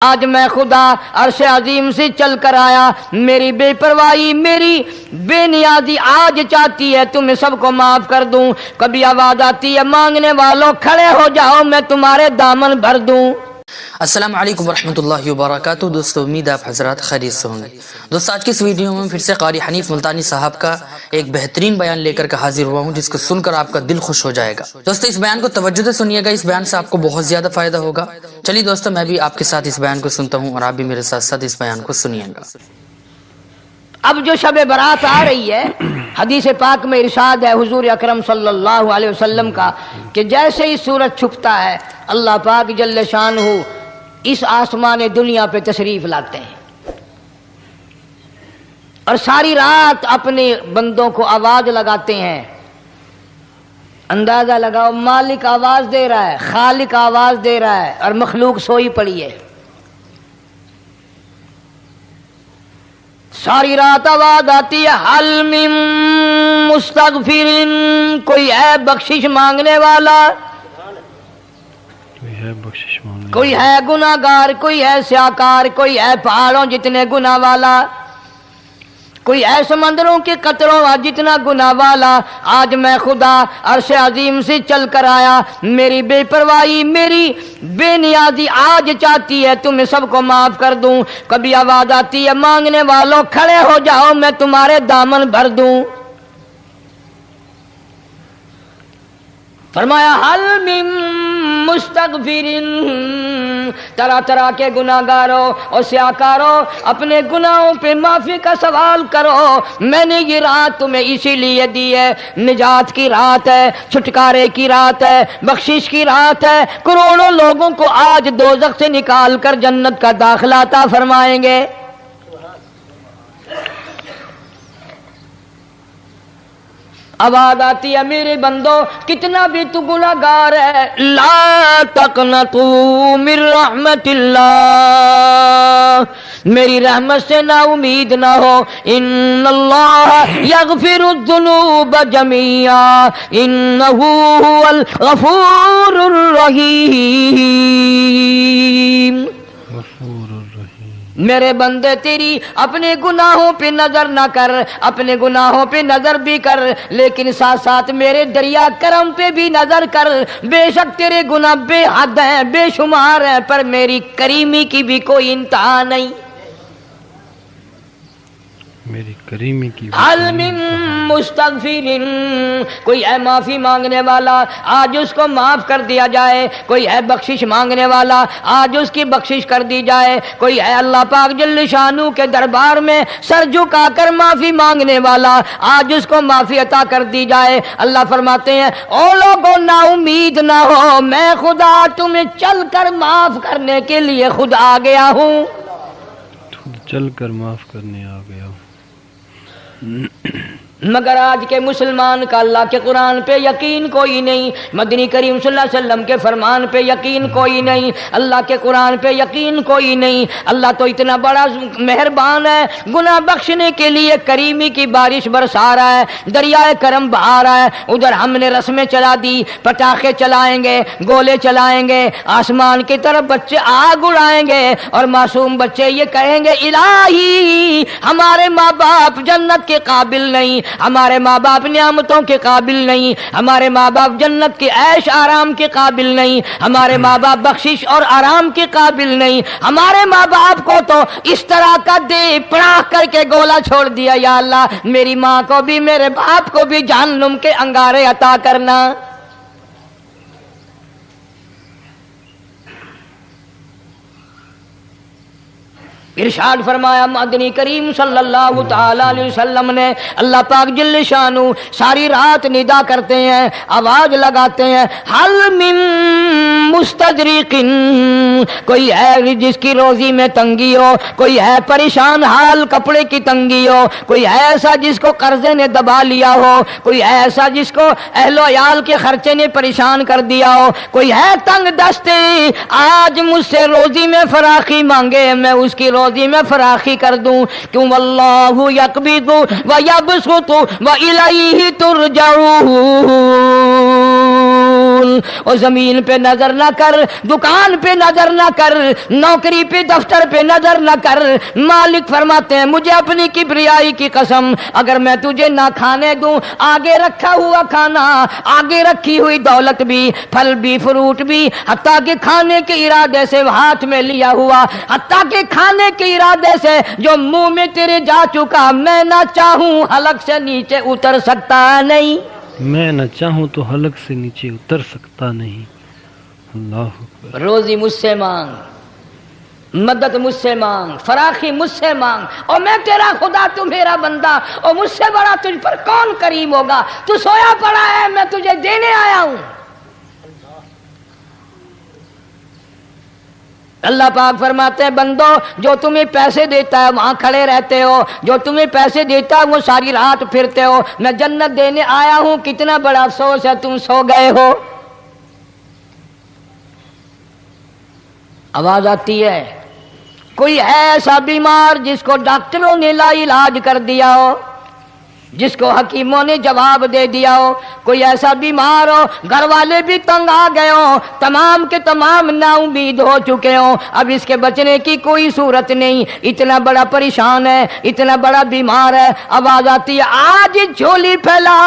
آج میں خدا عرش عظیم سے چل کر آیا، میری بے پرواہی، میری بے نیازی آج چاہتی ہے تمہیں سب کو معاف کر دوں۔ کبھی آواز آتی ہے مانگنے والوں کھڑے ہو جاؤ میں تمہارے دامن بھر دوں۔ السلام علیکم ورحمۃ اللہ وبرکاتہ۔ دوستو امید آپ حضرات خیریت سے ہوں گے۔ دوستو آج کی اس ویڈیو میں پھر سے قاری حنیف ملتانی صاحب کا ایک بہترین بیان لے کر حاضر ہوا ہوں، جس کو سن کر آپ کا دل خوش ہو جائے گا۔ دوستو اس بیان کو توجہ سے سنیے گا، اس بیان سے آپ کو بہت زیادہ فائدہ ہوگا۔ چلیے دوستو میں بھی آپ کے ساتھ اس بیان کو سنتا ہوں اور آپ بھی میرے ساتھ ساتھ اس بیان کو سنیے گا۔ اب جو شب برات آ رہی ہے، حدیث پاک میں ارشاد ہے حضور اکرم صلی اللہ علیہ وسلم کا کہ جیسے ہی سورج چھپتا ہے اللہ پاک جل شانہ اس آسمان دنیا پہ تشریف لاتے ہیں اور ساری رات اپنے بندوں کو آواز لگاتے ہیں۔ اندازہ لگاؤ، مالک آواز دے رہا ہے، خالق آواز دے رہا ہے اور مخلوق سوئی پڑی ہے۔ ساری رات آواز آتی ہے حل من مستغفر، کوئی ہے بخشش مانگنے والا، کوئی ہے گناہ گار، کوئی ہے سیاکار، کوئی ہے پہاڑوں جتنے گناہ والا، کوئی ہے سمندروں کے قطروں جتنا گناہ والا۔ آج میں خدا عرش عظیم سے چل کر آیا، میری بے پرواہی، میری بے نیازی آج چاہتی ہے تمہیں سب کو معاف کر دوں۔ کبھی آواز آتی ہے مانگنے والوں کھڑے ہو جاؤ میں تمہارے دامن بھر دوں۔ فرمایا حل من مستغفرین، طرح طرح کے گناہ گاروں اور سیاکاروں اپنے گناہوں پہ معافی کا سوال کرو۔ میں نے یہ رات تمہیں اسی لیے دی ہے، نجات کی رات ہے، چھٹکارے کی رات ہے، بخشش کی رات ہے۔ کروڑوں لوگوں کو آج دوزخ سے نکال کر جنت کا داخلہ عطا فرمائیں گے۔ آواز آتی ہے میرے بندو کتنا بھی تو گناہ گار ہے، لا تقنطوا من رحمت اللہ، میری رحمت سے نا امید نہ ہو۔ ان اللہ یغفر الذنوب جميعا انہ هو الغفور الرحیم۔ میرے بندے تیری اپنے گناہوں پہ نظر نہ کر، اپنے گناہوں پہ نظر بھی کر لیکن ساتھ ساتھ میرے دریا کرم پہ بھی نظر کر۔ بے شک تیرے گناہ بے حد ہیں، بے شمار ہیں، پر میری کریمی کی بھی کوئی انتہا نہیں، میری کریمی کی حل من مستغفرین، کوئی ہے معافی مانگنے والا آج اس کو معاف کر دیا جائے، کوئی ہے بخشش مانگنے والا آج اس کی بخشش کر دی جائے، کوئی ہے اللہ پاک جل شانہ کے دربار میں سر جھکا کر معافی مانگنے والا آج اس کو معافی عطا کر دی جائے۔ اللہ فرماتے ہیں او لوگوں نا امید نہ ہو، میں خدا تمہیں چل کر معاف کرنے کے لیے خود آ گیا ہوں، چل کر معاف کرنے آ گیا ہوں۔ مگر آج کے مسلمان کا اللہ کے قرآن پہ یقین کوئی نہیں، مدنی کریم صلی اللہ علیہ وسلم کے فرمان پہ یقین کوئی نہیں، اللہ کے قرآن پہ یقین کوئی نہیں۔ اللہ تو اتنا بڑا مہربان ہے، گناہ بخشنے کے لیے کریمی کی بارش برسا رہا ہے، دریائے کرم بہا رہا ہے۔ ادھر ہم نے رسمیں چلا دی، پٹاخے چلائیں گے، گولے چلائیں گے، آسمان کی طرف بچے آگ اڑائیں گے اور معصوم بچے یہ کہیں گے الہی ہمارے ماں باپ جنت کے قابل نہیں، ہمارے ماں باپ نعمتوں کے قابل نہیں، ہمارے ماں باپ جنت کے عیش آرام کے قابل نہیں، ہمارے ماں باپ بخشش اور آرام کے قابل نہیں، ہمارے ماں باپ کو تو اس طرح کا دے پڑاخ کر کے گولا چھوڑ دیا، یا اللہ میری ماں کو بھی میرے باپ کو بھی جہنم کے انگارے عطا کرنا۔ ارشاد فرمایا مدنی کریم صلی اللہ تعالی علیہ وسلم نے، اللہ پاک جل شانہ ساری رات ندا کرتے ہیں، آواز لگاتے ہیں حل من مستدرک، کوئی ہے جس کی روزی میں تنگی ہو، کوئی ہے پریشان حال کپڑے کی تنگی ہو، کوئی ہے ایسا جس کو قرضے نے دبا لیا ہو، کوئی ہے ایسا جس کو اہل و عیال کے خرچے نے پریشان کر دیا ہو، کوئی ہے تنگ دستے آج مجھ سے روزی میں فراخی مانگے میں اس کی روزی میں فراخی کر دوں، کیوں واللہ یقبض ویبسط والیہ ترجعون۔ रसूल। और जमीन पे नजर ना कर, दुकान पे नजर ना कर, नौकरी पे दफ्तर पे नजर ना कर। मालिक फरमाते हैं मुझे अपनी किबरियाई की कसम, अगर मैं तुझे ना खाने दूं, आगे रखा हुआ खाना, आगे रखी हुई दौलत भी, फल भी, फ्रूट भी, हत्ता के खाने के इरादे से हाथ में लिया हुआ, हत्ता के खाने के इरादे से जो मुंह में तेरे जा चुका, मैं ना चाहूं हलक से नीचे उतर सकता नहीं। मैं न चाहूँ तो हलक से नीचे उतर सकता नहीं। अल्लाह अकबर। रोजी मुझसे मांग, मदद मुझसे मांग, फराखी मुझसे मांग, और मैं तेरा खुदा तू मेरा बंदा, और मुझसे बड़ा तुझ पर कौन करीम होगा। तू सोया पड़ा है, मैं तुझे देने आया हूं। अल्लाह पाक फरमाते हैं बंदो, जो तुम्हें पैसे देता है वहां खड़े रहते हो, जो तुम्हें पैसे देता है वो सारी रात फिरते हो। मैं जन्नत देने आया हूं, कितना बड़ा अफसोस है तुम सो गए हो। आवाज आती है, कोई है ऐसा बीमार जिसको डॉक्टरों ने लाइलाज कर दिया हो, जिसको हकीमों ने जवाब दे दिया हो। कोई ऐसा बीमार हो, घर वाले भी तंग आ गए हो, तमाम के तमाम नाउमीद हो चुके हो, अब इसके बचने की कोई सूरत नहीं, इतना बड़ा परेशान है, इतना बड़ा बीमार है। आवाज आती है आज झोली फैला,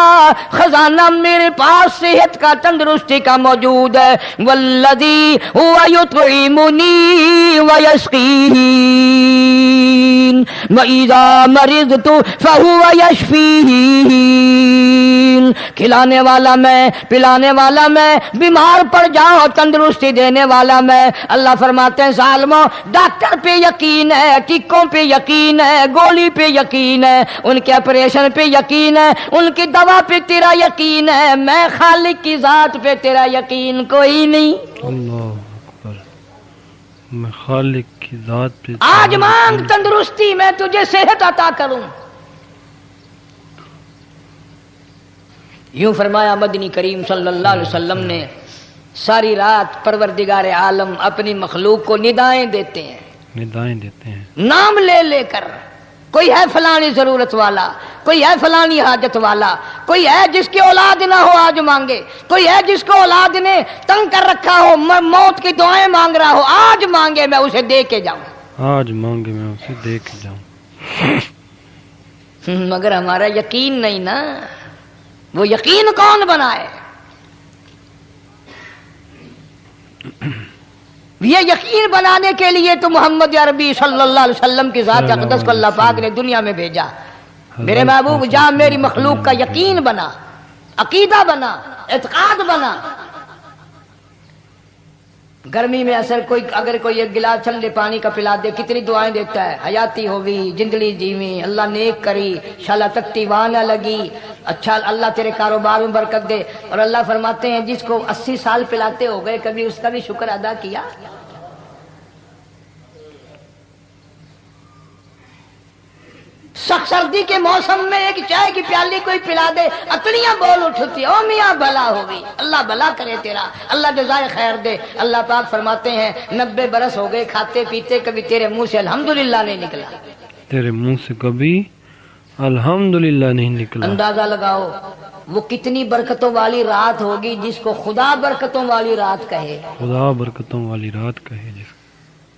खजाना मेरे पास सेहत का, तंदुरुस्ती का मौजूद है। वल्लज़ी हुवा युतइमुनी व यस्कीन व इज़ा मरिज़तु फहुवा यशफीन। खिलाने वाला मैं, पिलाने वाला मैं, बीमार पड़ जाओ तंदुरुस्ती देने वाला मैं। अल्लाह फरमाते हैं सालमो, डॉक्टर पे यकीन है, टीकों पे यकीन है, गोली पे यकीन है, उनके ऑपरेशन पे यकीन है, उनकी दवा पे तेरा यकीन है, मैं खालिक की जात पे तेरा यकीन कोई नहीं। अल्लाह अकबर। मैं खालिक की जात पे आज मांग तंदुरुस्ती, मैं तुझे सेहत अता करूं। यूं फरमाया मदनी करीम सल्लल्लाहु अलैहि वसल्लम ने। सारी रात परवरदिगार आलम अपनी मखलूक को निदाएं देते हैं, निदाएं देते हैं, नाम ले लेकर। कोई है फलानी जरूरत वाला, कोई है फलानी हाजत वाला, कोई है जिसकी औलाद ना हो आज मांगे, कोई है जिसको औलाद ने तंग कर रखा हो, मौत की दुआएं मांग रहा हो, आज मांगे मैं उसे दे के जाऊं, आज मांगे मैं उसे दे के जाऊं। मगर हमारा यकीन नहीं ना, वो यकीन कौन बनाए? ये यकीन बनाने के लिए तो मोहम्मद अरबी सल्लल्लाहु अलैहि वसल्लम की ज़ात अक़दस को अल्लाह पाक ने दुनिया में भेजा। मेरे महबूब जा मेरी मखलूक का यकीन बना, अकीदा बना, एतकाद बना। गर्मी में अगर कोई एक गिलास ठंडे पानी का पिला दे, कितनी दुआएं देता है, हयाती होगी, जिंदगी जीवी, अल्लाह नेक करी, शाला तकती वहां न लगी, अच्छा अल्लाह तेरे कारोबार में बरकत दे। और अल्लाह फरमाते हैं जिसको 80 साल पिलाते हो गए, कभी उसका भी शुक्र अदा किया? सख्त सर्दी के मौसम में एक चाय की प्याली कोई पिला दे, अतड़ियां बोल उठती, ओ मियां भला होगी, अल्लाह भला करे तेरा, अल्लाह जज़ाए खैर दे। अल्लाह पाक फरमाते हैं 90 बरस हो गए खाते पीते, कभी तेरे मुंह से अल्हम्दुलिल्लाह नहीं निकला, तेरे मुंह से कभी अल्हम्दुलिल्लाह नहीं निकला। अंदाजा लगाओ वो कितनी बरकतों वाली रात होगी जिसको खुदा बरकतों वाली रात कहे, खुदा बरकतों वाली रात कहे जिसको।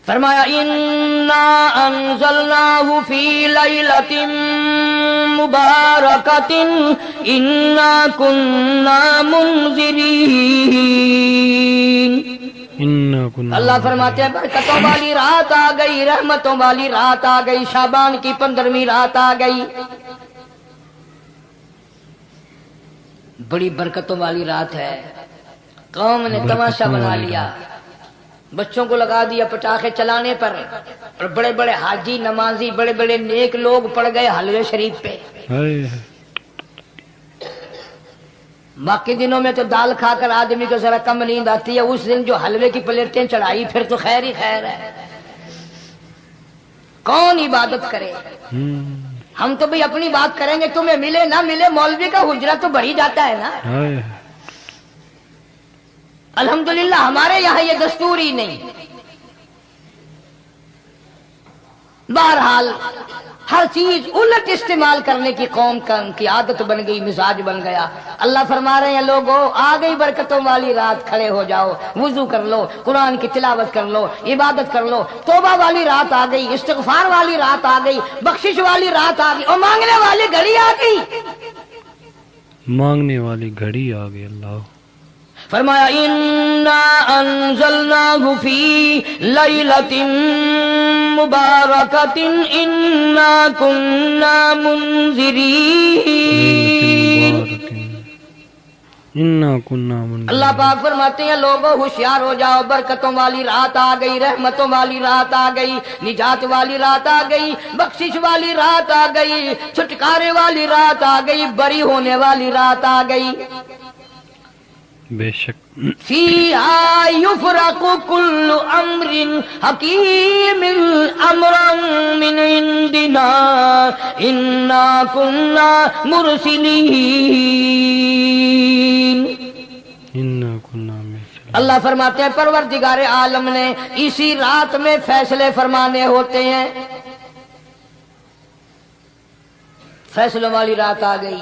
फरमाया इन्ना अंज़लनाहु फी लैलतिन मुबारकतिन इन्ना कुन्ना मुनज़िरीन। अल्लाह फरमाते हैं बरकतों वाली रात आ गई, रहमतों वाली रात आ गई, शाबान की 15वीं रात आ गई, बड़ी बरकतों वाली रात है। कौम ने तमाशा बना लिया, बच्चों को लगा दिया पटाखे चलाने पर, और बड़े बड़े हाजी नमाजी बड़े बड़े नेक लोग पड़ गए हलवे शरीफ पे। बाकी दिनों में तो दाल खाकर आदमी को जरा कम नींद आती है, उस दिन जो हलवे की प्लेटें चढ़ाई फिर तो खैर ही खैर है। कौन इबादत करे? हम तो भाई अपनी बात करेंगे, तुम्हें मिले ना मिले, मौलवी का हुजरा तो बढ़ ही जाता है ना। अल्हम्दुलिल्लाह हमारे यहाँ ये दस्तूर ही नहीं। بہرحال ہر چیز الٹ استعمال کرنے کی قوم کی عادت بن گئی، مزاج بن گیا۔ اللہ فرما رہے ہیں لوگوں آ گئی برکتوں والی رات، کھڑے ہو جاؤ، وضو کر لو، قرآن کی تلاوت کر لو، عبادت کر لو، توبہ والی رات آ گئی، استغفار والی رات آ گئی، بخشش والی رات آ گئی، اور مانگنے والی گھڑی آ گئی، مانگنے والی گھڑی آ گئی۔ اللہ فرمایا انا انزلناہ فی لیلۃ مبارکۃ انا کنا منذرین۔ انا کنا منذرین۔ اللہ پاک فرماتے ہیں لوگوں ہوشیار ہو جاؤ، برکتوں والی رات آ گئی، رحمتوں والی رات آ گئی، نجات والی رات آ گئی، بخشش والی رات آ گئی، چھٹکارے والی رات آ گئی، بری ہونے والی رات آ گئی۔ بے شک فیہا یفرق کل امر حکیم امرا من عندنا انا کنا مرسلین۔ انا کنا مرسلین۔ اللہ فرماتے ہیں پروردگار عالم نے اسی رات میں فیصلے فرمانے ہوتے ہیں۔ فیصلوں والی رات آ گئی،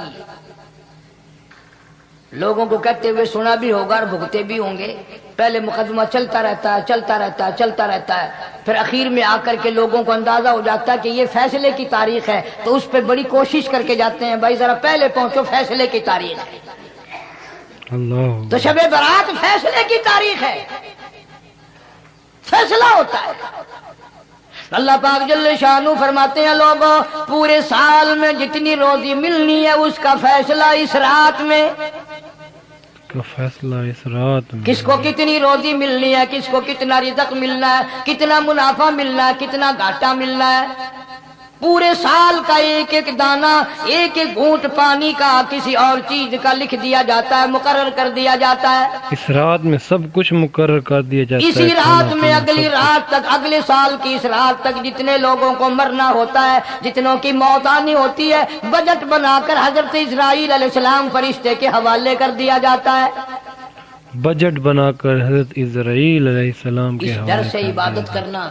لوگوں کو کہتے ہوئے سنا بھی ہوگا اور بھگتے بھی ہوں گے۔ پہلے مقدمہ چلتا رہتا ہے، چلتا رہتا ہے، چلتا رہتا ہے، پھر اخیر میں آ کر کے لوگوں کو اندازہ ہو جاتا ہے کہ یہ فیصلے کی تاریخ ہے، تو اس پہ بڑی کوشش کر کے جاتے ہیں بھائی ذرا پہلے پہنچو، فیصلے کی تاریخ ہے۔ اللہ تو شب برات فیصلے کی تاریخ ہے، فیصلہ ہوتا ہے۔ اللہ پاک جل شانہ فرماتے ہیں لوگوں پورے سال میں جتنی روزی ملنی ہے اس کا فیصلہ اس رات میں، کا فیصلہ اس رات میں۔ کس کو کتنی روزی ملنی ہے، کس کو کتنا رزق ملنا ہے، کتنا منافع ملنا ہے، کتنا گھاٹا ملنا ہے، پورے سال کا ایک ایک دانہ، ایک ایک گھونٹ پانی کا، کسی اور چیز کا لکھ دیا جاتا ہے، مقرر کر دیا جاتا ہے۔ اس رات میں سب کچھ مقرر کر دیا جاتا ہے، اسی رات کھانا میں پینا اگلی سب رات تک، اگلے سال کی اس رات تک جتنے لوگوں کو مرنا ہوتا ہے، جتنوں کی موت آنی ہوتی ہے، بجٹ بنا کر حضرت اسرائیل علیہ السلام فرشتے کے حوالے کر دیا جاتا ہے۔ کچھ بجٹ بنا کر حضرت اسرائیل علیہ السلام کے اس حوالے ڈر سے کر دیا عبادت کرنا،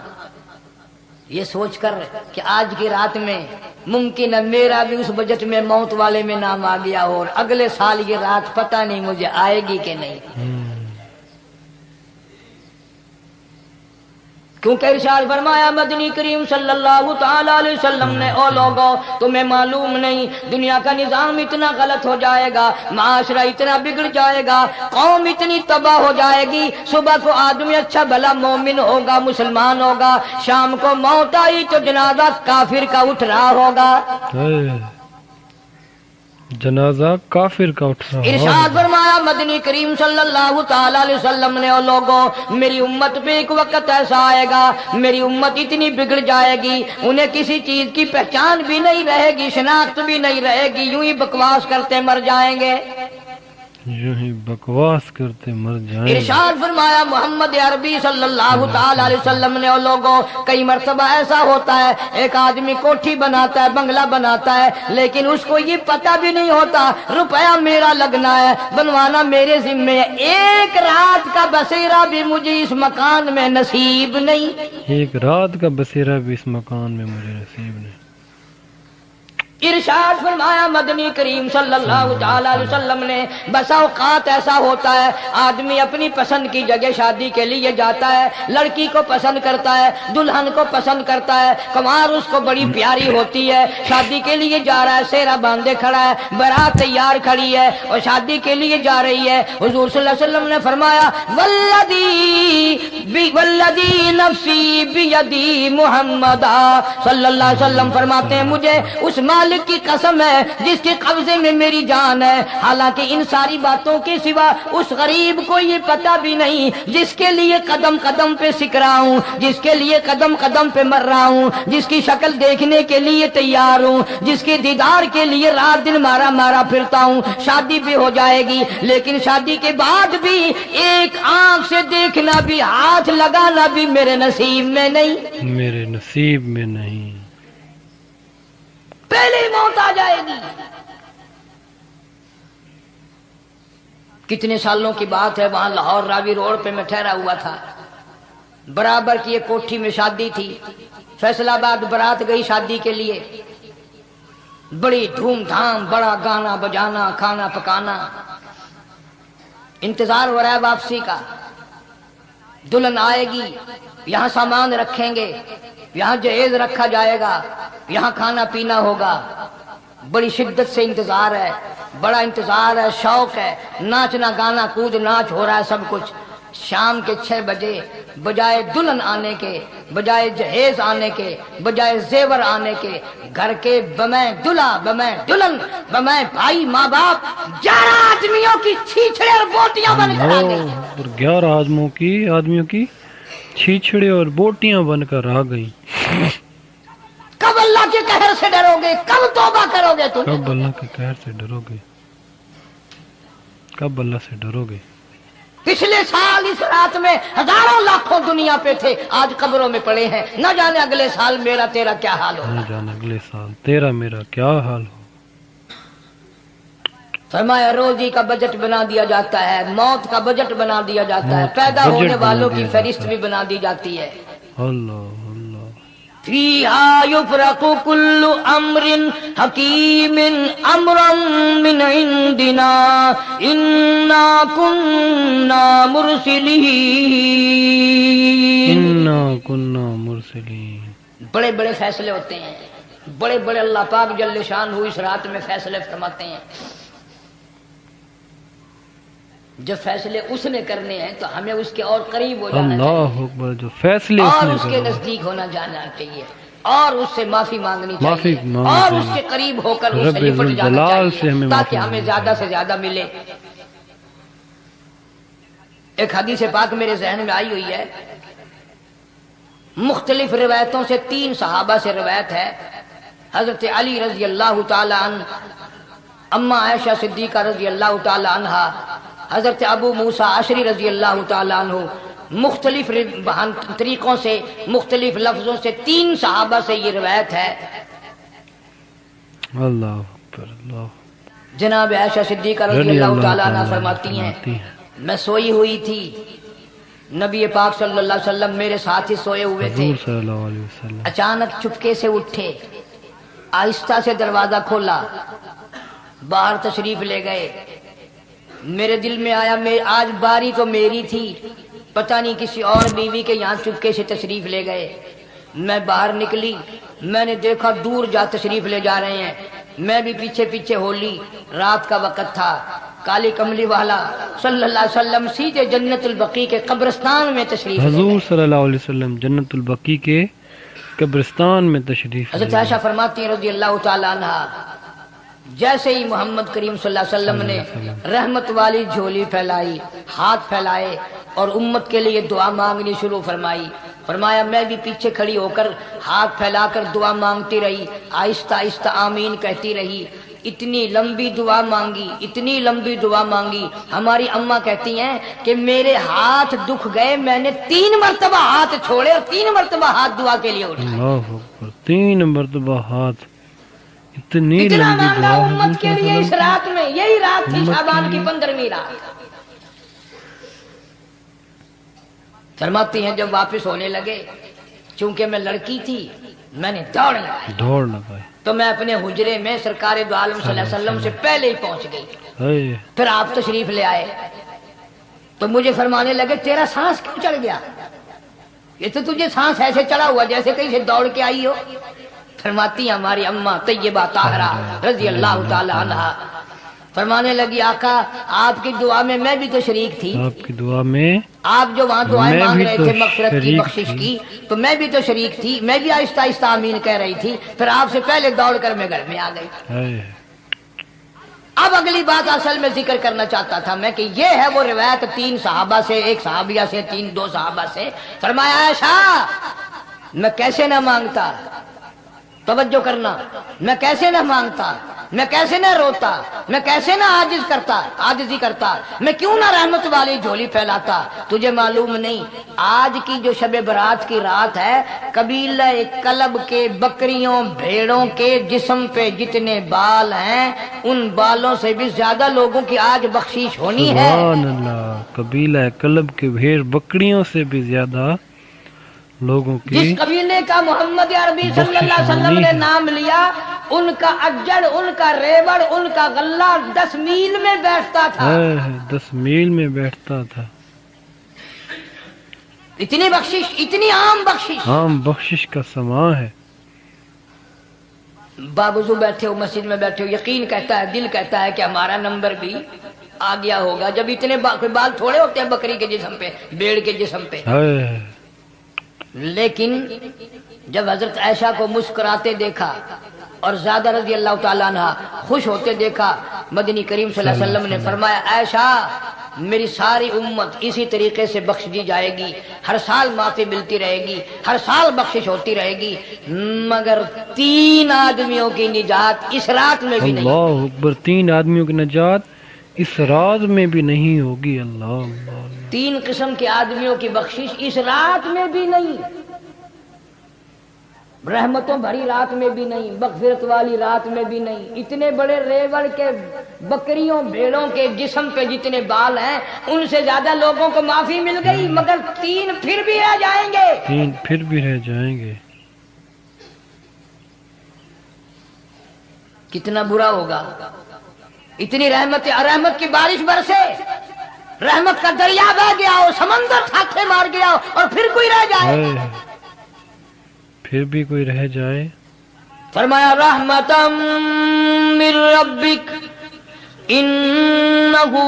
یہ سوچ کر کہ آج کی رات میں ممکن ہے میرا بھی اس بجٹ میں موت والے میں نام آ گیا ہو، اور اگلے سال یہ رات پتہ نہیں مجھے آئے گی کہ نہیں، کیونکہ ارشاد فرمایا مدنی کریم صلی اللہ تعالی علیہ وسلم نے او لوگوں تمہیں معلوم نہیں دنیا کا نظام اتنا غلط ہو جائے گا، معاشرہ اتنا بگڑ جائے گا، قوم اتنی تباہ ہو جائے گی، صبح کو آدمی اچھا بھلا مومن ہوگا، مسلمان ہوگا، شام کو موت آئی تو جنازہ کافر کا اٹھ رہا ہوگا، جنازہ کافر کا اٹھ رہا ارشاد فرمایا مدنی کریم صلی اللہ تعالی علیہ وسلم نے او لوگوں میری امت پہ ایک وقت ایسا آئے گا، میری امت اتنی بگڑ جائے گی انہیں کسی چیز کی پہچان بھی نہیں رہے گی، شناخت بھی نہیں رہے گی، یوں ہی بکواس کرتے مر جائیں گے، یوں ہی بکواس کرتے مر جائیں گے۔ ارشاد فرمایا محمد عربی صلی اللہ تعالی علیہ وسلم نے او لوگوں کئی مرتبہ ایسا ہوتا ہے ایک آدمی کوٹھی بناتا ہے، بنگلہ بناتا ہے، لیکن اس کو یہ پتہ بھی نہیں ہوتا روپیہ میرا لگنا ہے، بنوانا میرے ذمے ہے، ایک رات کا بسیرا بھی مجھے اس مکان میں نصیب نہیں، ایک رات کا بسیرا بھی اس مکان میں مجھے نصیب نہیں۔ ارشاد فرمایا مدنی کریم صلی اللہ تعالی علیہ وسلم نے بسا اوقات ایسا ہوتا ہے آدمی اپنی پسند کی جگہ شادی کے لیے جاتا ہے، لڑکی کو پسند کرتا ہے، دلہن کو پسند کرتا ہے، کمار اس کو بڑی پیاری ہوتی ہے، شادی کے لیے جا رہا ہے، سہرا باندھے کھڑا ہے، بارات تیار کھڑی ہے اور شادی کے لیے جا رہی ہے، حضور صلی اللہ علیہ وسلم نے فرمایا والذی نفسی بیدی محمد صلی اللہ علیہ وسلم فرماتے ہیں مجھے اس مالک کی قسم ہے جس کے قبضے میں میری جان ہے، حالانکہ ان ساری باتوں کے سوا اس غریب کو یہ پتہ بھی نہیں جس کے لیے قدم قدم پہ سکھ رہا ہوں، جس کے لیے قدم قدم پہ مر رہا ہوں، جس کی شکل دیکھنے کے لیے تیار ہوں، جس کے دیدار کے لیے رات دن مارا مارا پھرتا ہوں، شادی بھی ہو جائے گی لیکن شادی کے بعد بھی ایک آنکھ سے دیکھنا بھی، ہاتھ لگانا بھی میرے نصیب میں نہیں، میرے نصیب میں نہیں، پہلے ہی موت آ جائے گی۔ کتنے سالوں کی بات ہے وہاں لاہور راوی روڈ پہ میں ٹھہرا ہوا تھا، برابر کی ایک کوٹھی میں شادی تھی، फैसला बाद बारात गई शादी के लिए, बड़ी धूमधाम, बड़ा गाना बजाना, खाना पकाना, इंतजार हो रहा है वापसी का। दुल्हन आएगी, यहाँ सामान रखेंगे, यहाँ जहेज रखा जाएगा, यहाँ खाना पीना होगा। बड़ी शिद्दत से इंतजार है, बड़ा इंतजार है, शौक है, नाचना गाना कूद नाच हो रहा है सब कुछ। शाम के 6 बजे बजाय दुल्हन आने के, बजाय जहेज आने के, बजाय जेवर आने के, घर के बमै दुल्हा, बमै दुल्हन, बमै भाई, माँ बाप 11 आदमियों की छीछड़े और बोटियां बनकर आ गई। 11 आदमियों की छीछड़े और बोटियां बनकर आ गई। कब अल्लाह के कहर से डरोगे? कब तौबा करोगे तुम? कब अल्लाह के कहर से डरोगे? कब अल्लाह से डरोगे? पिछले साल इस रात में हजारों लाखों दुनिया पे थे, आज कब्रों में पड़े हैं। न जाने अगले साल मेरा तेरा क्या हाल हो। न जाने अगले साल तेरा मेरा क्या हाल हो। फरमाया रोजी का बजट बना दिया जाता है, मौत का बजट बना दिया जाता है, पैदा होने वालों की फहरिस्त भी बना दी जाती है। अल्लाह फीहा युफरकु कुल्लु अम्रिन हकीमिन अम्रम मिन इंदिना इन्ना कुन्ना मुरसिलीन। बड़े बड़े फैसले होते हैं, बड़े बड़े अल्लाह पाक जल्ले शान हुई इस रात में फैसले फरमाते हैं। जब फैसले उसने करने हैं तो हमें उसके और करीब हो जाना चाहिए, जो फैसले और उसके नजदीक होना जाना चाहिए, और उससे माफी मांगनी चाहिए, और उसके करीब होकर उससे निपट जाना चाहिए ताकि हमें ज्यादा से ज्यादा मिले। एक हदीस पाक मेरे जहन में आई हुई है, मुख्तलिफ रिवायतों से 3 सहाबा से रिवायत है। हजरत अली रजी अल्लाह ताला अन्हु, अम्मा आयशा सिद्दीका रजी अल्लाह ताला अन्हा, हजरत अबू मूसा अशरी रजी अल्लाह ताला अन्हु, मुख्तलिफ तरीकों से, मुख्तलिफ लफ्जों से 3 सहाबा से ये रिवायत है। अल्लाह अकबर, अल्लाह। जनाब आयशा सिद्दीका रजी अल्लाह ताला अन्हा फरमाती हैं, मैं सोई हुई थी, नबी पाक सल्लल्लाहु अलैहि वसल्लम मेरे साथ ही सोए हुए थे। अचानक चुपके से उठे, आहिस्ता से दरवाजा खोला, बाहर तशरीफ ले गए। मेरे दिल में आया आज बारी तो मेरी थी, पता नहीं किसी और बीवी के यहाँ चुपके से तशरीफ ले गए। मैं बाहर निकली, मैंने देखा दूर जा तशरीफ ले जा रहे हैं, मैं भी पीछे पीछे हो ली। रात का वक्त था, काली कमली वाला सल्लल्लाहु अलैहि वसल्लम सीधे जन्नतुल बकी के कब्रिस्तान में तशरीफ, हुजूर सल्लल्लाहु अलैहि वसल्लम जन्नतुल बकी के कब्रिस्तान में तशरीफ। हज़रत आयशा फरमाती हैं रज़ी अल्लाह ताला अन्हा, जैसे ही मोहम्मद करीम सल्लल्लाहु अलैहि वसल्लम ने रहमत वाली झोली फैलाई, हाथ फैलाए और उम्मत के लिए दुआ मांगनी शुरू फरमाई, फरमाया मैं भी पीछे खड़ी होकर हाथ फैलाकर दुआ मांगती रही, आहिस्ता आहिस्ता आमीन कहती रही। इतनी लंबी दुआ मांगी, इतनी लंबी दुआ मांगी, हमारी अम्मा कहती हैं कि मेरे हाथ दुख गए, मैंने 3 मरतबा हाथ छोड़े और 3 मरतबा हाथ दुआ के लिए उठाए। 3 मरतबा हाथ, इतनी इतना मांगा उम्मत के लिए इस रात में। यही रात थी शाबान की 15वीं रात। फरमाती हैं जब वापस होने लगे, चूंकि मैं लड़की थी, मैंने दौड़ लगाई तो मैं अपने हुजरे में सरकार दो आलम सल्लल्लाहु अलैहि वसल्लम से पहले ही पहुंच गई। फिर आप तशरीफ ले आए तो मुझे फरमाने लगे तेरा सांस क्यों चढ़ गया? ये तो तुझे सांस ऐसे चढ़ा हुआ जैसे कहीं से दौड़ के आई हो। फरमाती हमारी अम्मा तैयबा ताहरा रजी अल्लाह ताला अन्हा, फरमाने लगी आका आपकी दुआ में मैं भी तो शरीक थी, आपकी दुआ में आप जो वहाँ दुआएं मांग रहे थे मगफिरत की, बख्शिश की, तो मैं भी तो शरीक थी, मैं भी आहिस्ता आहिस्ता आमीन कह रही थी, फिर आपसे पहले दौड़कर मैं घर में आ गई। अब अगली बात असल में जिक्र करना चाहता था मैं कि ये है वो रिवायत 3 सहाबा से, 1 सहाबिया से, 2 सहाबा से। फरमाया आयशा मैं कैसे ना मांगता, तवज्जो करना, मैं कैसे ना मांगता, मैं कैसे ना रोता, मैं कैसे ना आजिज़ी करता, मैं क्यों ना रहमत वाली झोली फैलाता। तुझे मालूम नहीं आज की जो शब बरात की रात है, कबीला कलब के बकरियों भेड़ों के जिस्म पे जितने बाल हैं उन बालों से भी ज्यादा लोगों की आज बख्शीश होनी है। कबीला कलब के भेड़ बकरियों से भी ज्यादा लोगों जिस की कबीले का मोहम्मद अरबी सल्लल्लाहु अलैहि वसल्लम ने नाम लिया, उनका अज्जड़, उनका रेवड़, उनका गल्ला 10 मील में बैठता था। 10 मील में बैठता था। इतनी बख्शिश, इतनी आम बख्शिश। आम बख्शिश का समा है। बावजूद बैठे हो, मस्जिद में बैठे हो, यकीन कहता है, दिल कहता है कि हमारा नंबर भी आ गया होगा। जब इतने बाल थोड़े होते हैं बकरी के जिस्म पे, भेड़ के जिस्म पे। लेकिन जब हजरत आयशा को मुस्कुराते देखा और ज़ादा रज़ी अल्लाह ताला अन्हा खुश होते देखा, मदनी करीम सल्लल्लाहु अलैहि वसल्लम ने फरमाया, आयशा मेरी सारी उम्मत इसी तरीके से बख्श दी जाएगी, हर साल माफी मिलती रहेगी, हर साल बख्शिश होती रहेगी, मगर 3 आदमियों की निजात इस रात में भी नहीं। अल्लाह अकबर, 3 आदमियों की निजात इस रात में भी नहीं होगी। अल्लाह 3 किस्म के आदमियों की बख्शिश इस रात में भी नहीं, रहमतों भरी रात में भी नहीं, मग़फ़िरत वाली रात में भी नहीं। इतने बड़े रेवड़ के, बकरियों भेड़ों के जिस्म पे जितने बाल हैं, उनसे ज्यादा लोगों को माफी मिल गई, मगर 3 फिर भी रह जाएंगे। 3 फिर भी रह जाएंगे। कितना बुरा होगा। इतनी रहमत की बारिश बरसे, रहमत का दरिया बह गया हो, समंदर छाते मार गया हो, और फिर कोई रह जाए, फिर भी कोई रह जाए। फरमाया रहमतम मिर रब्बिक इन्नहु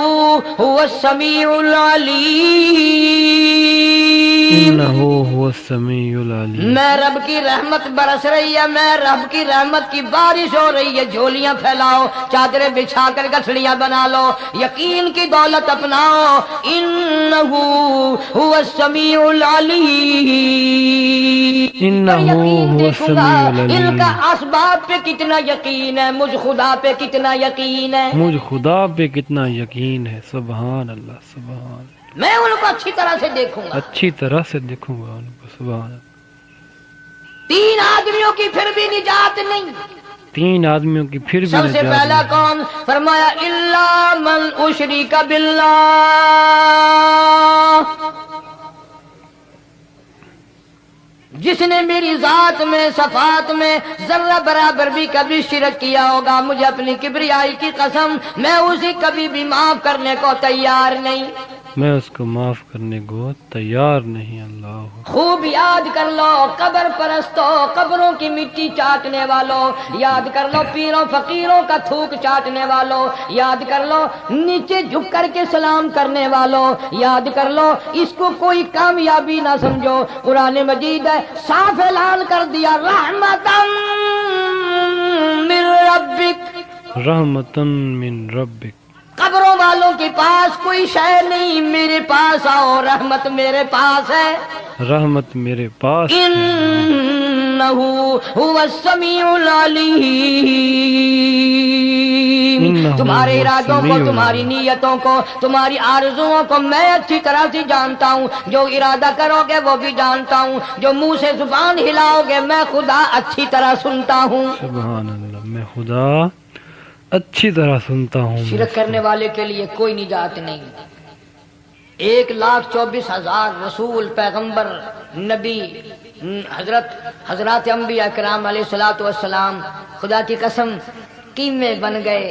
हुवस समीउल अलीम। इन्नहु हुवस समीउल अलीम। मैं रब की रहमत बरस रही है, मैं रब की रहमत की बारिश हो रही है। झोलियां फैलाओ, चादरें बिछाकर गठड़ियां बना लो, यकीन की दौलत अपनाओ। इन्नहु हुवस समीउल अलीम। यकीन देखूंगा इनका असबाब पे कितना यकीन है, मुझ खुदा पे कितना यकीन है, मुझ खुदा पे कितना यकीन है। सुभान अल्लाह, सुभान। मैं उनको अच्छी तरह से देखूंगा, अच्छी तरह से देखूंगा उनको। सुभान। 3 आदमियों की फिर भी निजात नहीं। 3 आदमियों की फिर भी सबसे निजात पहला नहीं। कौन? फरमाया इल्ला मन उशरिका बिल्लाह, जिसने मेरी जात में, सफात में जर्रा बराबर भी कभी शिरक किया होगा, मुझे अपनी किबरियाई की कसम, मैं उसे कभी भी माफ करने को तैयार नहीं, मैं उसको माफ करने को तैयार नहीं। अल्लाह खूब याद कर लो कब्र परस्तों, कब्रों की मिट्टी चाटने वालों, याद कर लो पीरों फकीरों का थूक चाटने वालों, याद कर लो नीचे झुक करके सलाम करने वालों, याद कर लो इसको कोई कामयाबी ना समझो। कुरान मजीद है, साफ ऐलान कर दिया, रहमतन मिन रब्बिक, रहमतन मिन रब्बिक। कब्रों वालों के पास कोई शय नहीं, मेरे पास आओ, रहमत मेरे पास है, रहमत मेरे पास है। इन्नहु हुवस समीउल अलीम। तुम्हारे इरादों को, तुम्हारी नीयतों को, तुम्हारी आरज़ुओं को मैं अच्छी तरह से जानता हूँ। जो इरादा करोगे वो भी जानता हूँ, जो मुंह से जुबान हिलाओगे मैं खुदा अच्छी तरह सुनता हूँ। सुभान अल्लाह, मैं खुदा अच्छी तरह सुनता हूँ। शिरक करने वाले के लिए कोई निजात नहीं। 1,24,000 रसूल, पैगंबर, नबी, हजरत अंबिया किराम अलैहिस्सलातु वस्सलाम खुदा की कसम कीमे बन गए।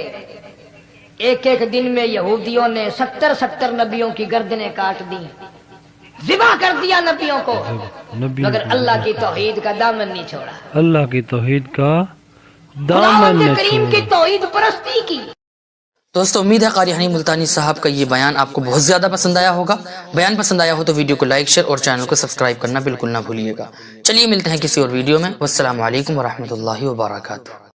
एक दिन में यहूदियों ने 70 नबियों की गर्दनें काट दी, ज़िबा कर दिया नबियों को, मगर अल्लाह की तौहीद का दामन नहीं छोड़ा। अल्लाह की तौहीद का दामन नहीं करीम की तौहीद परस्ती की। दोस्तों उम्मीद है कारी हनी मुल्तानी साहब का ये बयान आपको बहुत ज़्यादा पसंद आया होगा। बयान पसंद आया हो तो वीडियो को लाइक, शेयर और चैनल को सब्सक्राइब करना बिल्कुल ना भूलिएगा। चलिए मिलते हैं किसी और वीडियो में। वस्सलामु अलैकुम वरहमतुल्लाहि वबरकातुहू।